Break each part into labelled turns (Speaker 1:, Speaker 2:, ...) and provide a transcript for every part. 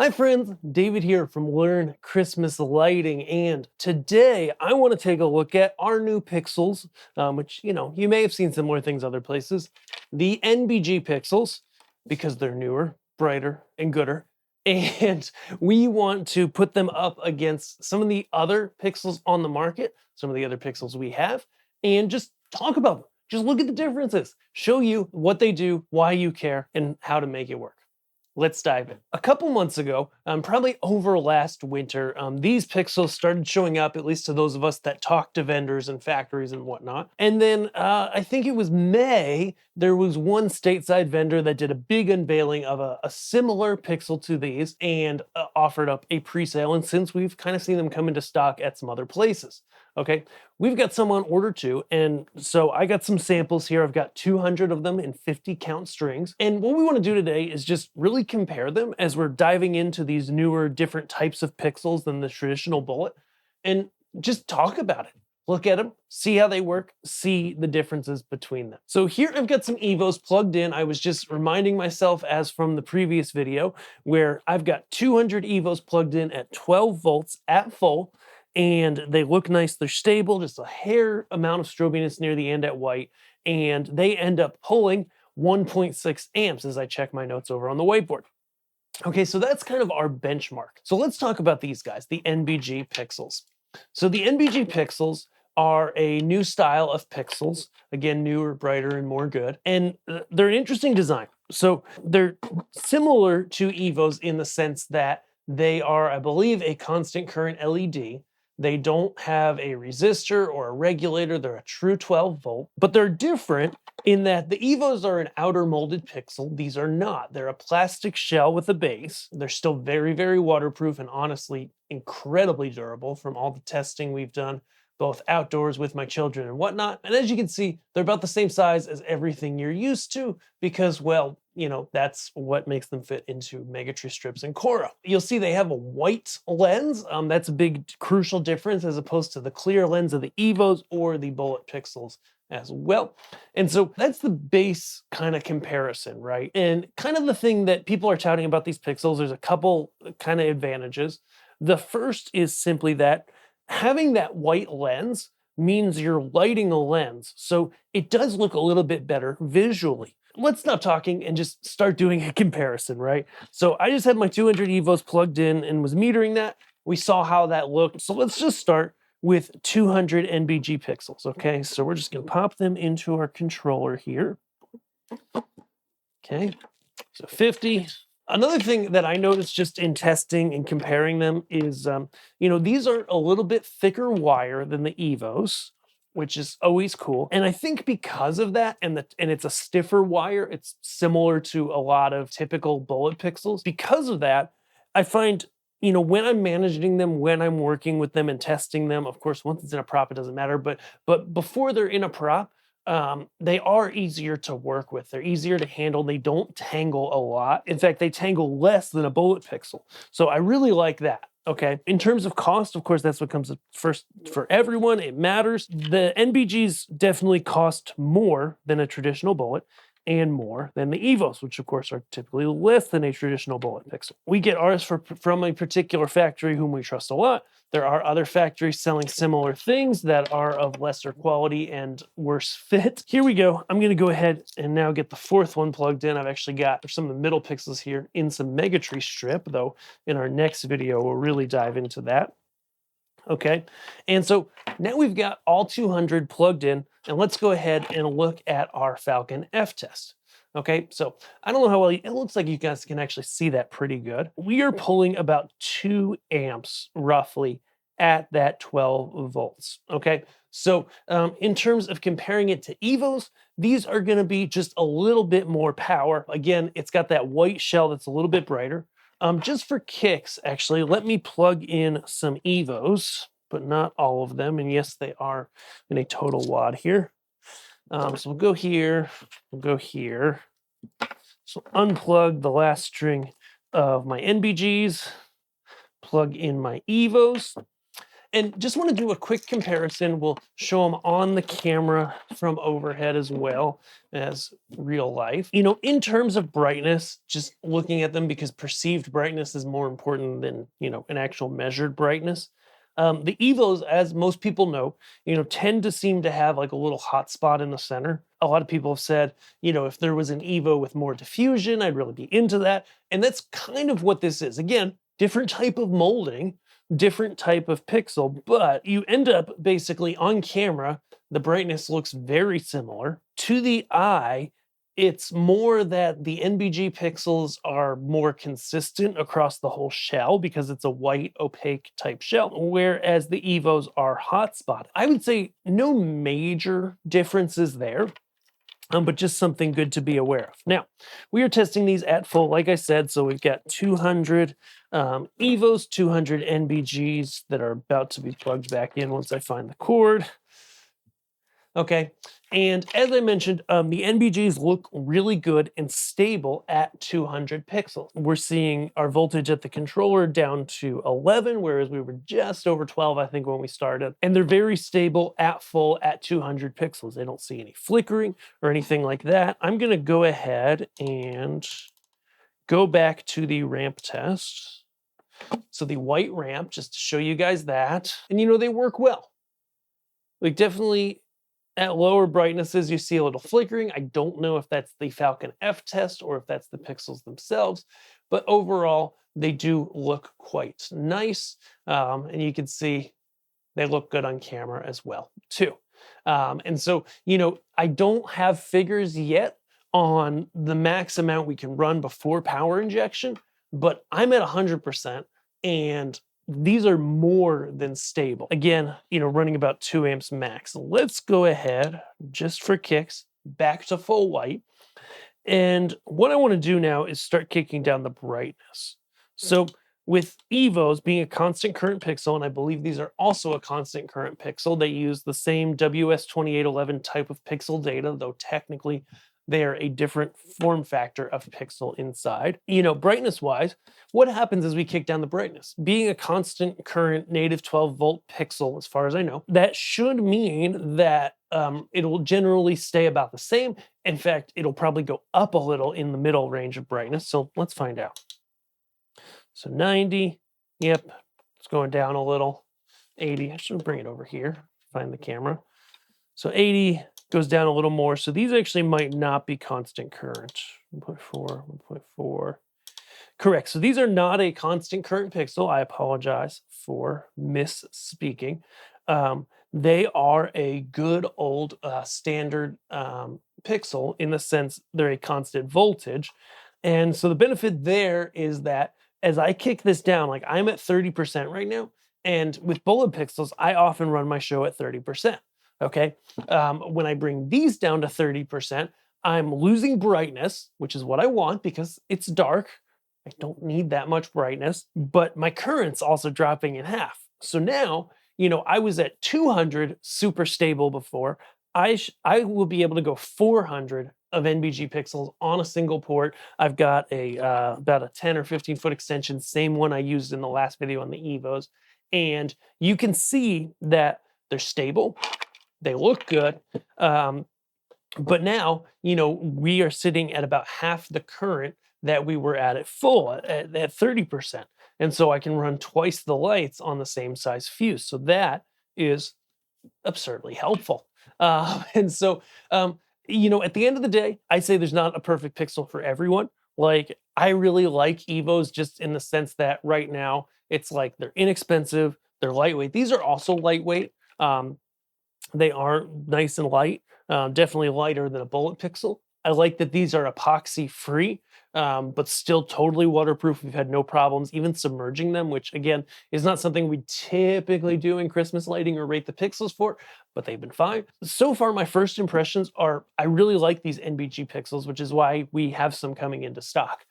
Speaker 1: Hi friends, David here from Learn Christmas Lighting, and today I want to take a look at our new pixels, which, you may have seen similar things other places. The NBG pixels, because they're newer, brighter, and gooder. And we want to put them up against some of the other pixels on the market, some of the other pixels we have, and just talk about them. Just look at the differences, show you what they do, why you care, and how to make it work. Let's dive in. A couple months ago, probably over last winter, these pixels started showing up, at least to those of us that talk to vendors and factories and whatnot. And then I think it was May, there was one stateside vendor that did a big unveiling of a similar pixel to these and offered up a pre-sale. And since we've kind of seen them come into stock at some other places. Okay, we've got some on order too, and so I got some samples here. I've got 200 of them in 50 count strings, and what we want to do today is just really compare them as we're diving into these newer, different types of pixels than the traditional bullet, and just talk about it. Look at them, see how they work, see the differences between them. So here I've got some Evos plugged in. I was just reminding myself, as from the previous video, where I've got 200 Evos plugged in at 12 volts at full, and they look nice, they're stable, just a hair amount of strobiness near the end at white, and they end up pulling 1.6 amps as I check my notes over on the whiteboard. Okay, so that's kind of our benchmark. So let's talk about these guys, the NBG pixels. So the NBG pixels are a new style of pixels, again, newer, brighter, and more good, and they're an interesting design. So they're similar to Evos in the sense that they are, I believe, a constant current LED. They don't have a resistor or a regulator. They're a true 12 volt, but they're different in that the Evos are an outer molded pixel. These are not. They're a plastic shell with a base. They're still very, very waterproof and honestly incredibly durable from all the testing we've done, both outdoors with my children and whatnot. And as you can see, they're about the same size as everything you're used to because, well, that's what makes them fit into Megatree strips and Cora. You'll see they have a white lens. That's a big crucial difference as opposed to the clear lens of the Evos or the bullet pixels as well. And so that's the base kind of comparison, right? And kind of the thing that people are touting about these pixels, there's a couple kind of advantages. The first is simply that having that white lens means you're lighting a lens, so it does look a little bit better visually. Let's stop talking and just start doing a comparison, right? So I just had my 200 Evos plugged in and was metering that. We saw how that looked. So let's just start with 200 NBG pixels, okay? So we're just gonna pop them into our controller here. Okay, so 50. Another thing that I noticed just in testing and comparing them is, these are a little bit thicker wire than the Evos, which is always cool. And I think because of that, and it's a stiffer wire, it's similar to a lot of typical bullet pixels. Because of that, I find, when I'm managing them, when I'm working with them and testing them, of course, once it's in a prop, it doesn't matter, but before they're in a prop, they are easier to work with. They're easier to handle. They don't tangle a lot. In fact, they tangle less than a bullet pixel. So I really like that. Okay. In terms of cost, of course, that's what comes first for everyone. It matters. The NBGs definitely cost more than a traditional bullet and more than the Evos, which of course are typically less than a traditional bullet pixel. We get ours from a particular factory whom we trust a lot. There are other factories selling similar things that are of lesser quality and worse fit. Here we go. I'm going to go ahead and now get the fourth one plugged in. I've actually got some of the middle pixels here in some Megatree strip, though in our next video we'll really dive into that. Okay, and so now we've got all 200 plugged in, and let's go ahead and look at our Falcon F test. Okay, so I don't know how well, it looks like you guys can actually see that pretty good. We are pulling about 2 amps roughly at that 12 volts. Okay, so in terms of comparing it to Evos, these are going to be just a little bit more power. Again, it's got that white shell that's a little bit brighter. Just for kicks, actually, let me plug in some Evos, but not all of them. And yes, they are in a total wad here. So we'll go here, we'll go here. So unplug the last string of my NBGs, plug in my Evos. And just want to do a quick comparison. We'll show them on the camera from overhead as well as real life. You know, in terms of brightness, just looking at them, because perceived brightness is more important than, you know, an actual measured brightness. The Evos, as most people know, you know, tend to seem to have like a little hot spot in the center. A lot of people have said, you know, if there was an Evo with more diffusion, I'd really be into that. And that's kind of what this is. Again, different type of molding, different type of pixel, but you end up basically on camera, the brightness looks very similar. To the eye, it's more that the NBG pixels are more consistent across the whole shell because it's a white opaque type shell, whereas the Evos are hotspot. I would say no major differences there. But just something good to be aware of. Now, we are testing these at full, like I said, so we've got 200 Evos, 200 NBGs that are about to be plugged back in once I find the cord. Okay, and as I mentioned, the NBGs look really good and stable at 200 pixels. We're seeing our voltage at the controller down to 11, whereas we were just over 12, I think, when we started. And they're very stable at full at 200 pixels. I don't see any flickering or anything like that. I'm gonna go ahead and go back to the ramp test. So the white ramp, just to show you guys that. And you know, they work well. Like definitely, at lower brightnesses, you see a little flickering. I don't know if that's the Falcon F test or if that's the pixels themselves, but overall, they do look quite nice. And you can see they look good on camera as well, too. And so, you know, I don't have figures yet on the max amount we can run before power injection, but I'm at 100%, and these are more than stable. Again, you know, running about 2 amps max. Let's go ahead, just for kicks, back to full white. And what I want to do now is start kicking down the brightness. So with Evos being a constant current pixel, and I believe these are also a constant current pixel, they use the same WS2811 type of pixel data, though technically they are a different form factor of pixel inside. You know, brightness-wise, what happens as we kick down the brightness? Being a constant current native 12-volt pixel, as far as I know, that should mean that it'll generally stay about the same. In fact, it'll probably go up a little in the middle range of brightness. So let's find out. So 90, yep, it's going down a little. 80, I should bring it over here, find the camera. So 80 goes down a little more. So these actually might not be constant current. 1.4, 1.4. Correct. So these are not a constant current pixel. I apologize for misspeaking. They are a good old standard pixel in the sense they're a constant voltage. And so the benefit there is that as I kick this down, like I'm at 30% right now, and with bullet pixels, I often run my show at 30%. Okay. When I bring these down to 30%, I'm losing brightness, which is what I want because it's dark. I don't need that much brightness, but my current's also dropping in half. So now, you know, I was at 200 super stable before. I will be able to go 400 of NBG pixels on a single port. I've got a about a 10 or 15 foot extension, same one I used in the last video on the Evos. And you can see that they're stable. They look good. But now, you know, we are sitting at about half the current that we were at full, at 30%. And so I can run twice the lights on the same size fuse. So that is absurdly helpful. And so, you know, at the end of the day, I say there's not a perfect pixel for everyone. Like, I really like Evos just in the sense that right now, it's like they're inexpensive, they're lightweight. These are also lightweight. They are nice and light, definitely lighter than a bullet pixel. I like that these are epoxy free, but still totally waterproof. We've had no problems even submerging them, which again is not something we typically do in Christmas lighting or rate the pixels for, but they've been fine. So far, my first impressions are I really like these NBG pixels, which is why we have some coming into stock.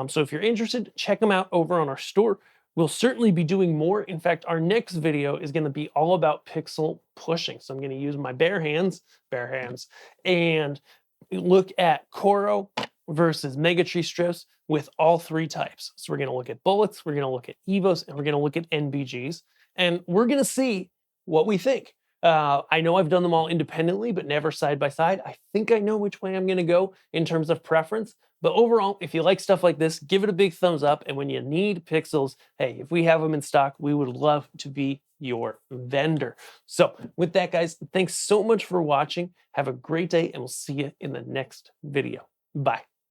Speaker 1: So if you're interested, check them out over on our store. We'll certainly be doing more. In fact, our next video is going to be all about pixel pushing. So I'm going to use my bare hands, and look at Coro versus Megatree strips. with all three types. So we're going to look at bullets, we're going to look at Evos, and we're going to look at NBGs, and we're going to see what we think. I know I've done them all independently, but never side by side. I think I know which way I'm going to go in terms of preference. But overall, if you like stuff like this, give it a big thumbs up. And when you need pixels, hey, if we have them in stock, we would love to be your vendor. So with that, guys, thanks so much for watching. Have a great day, and we'll see you in the next video. Bye.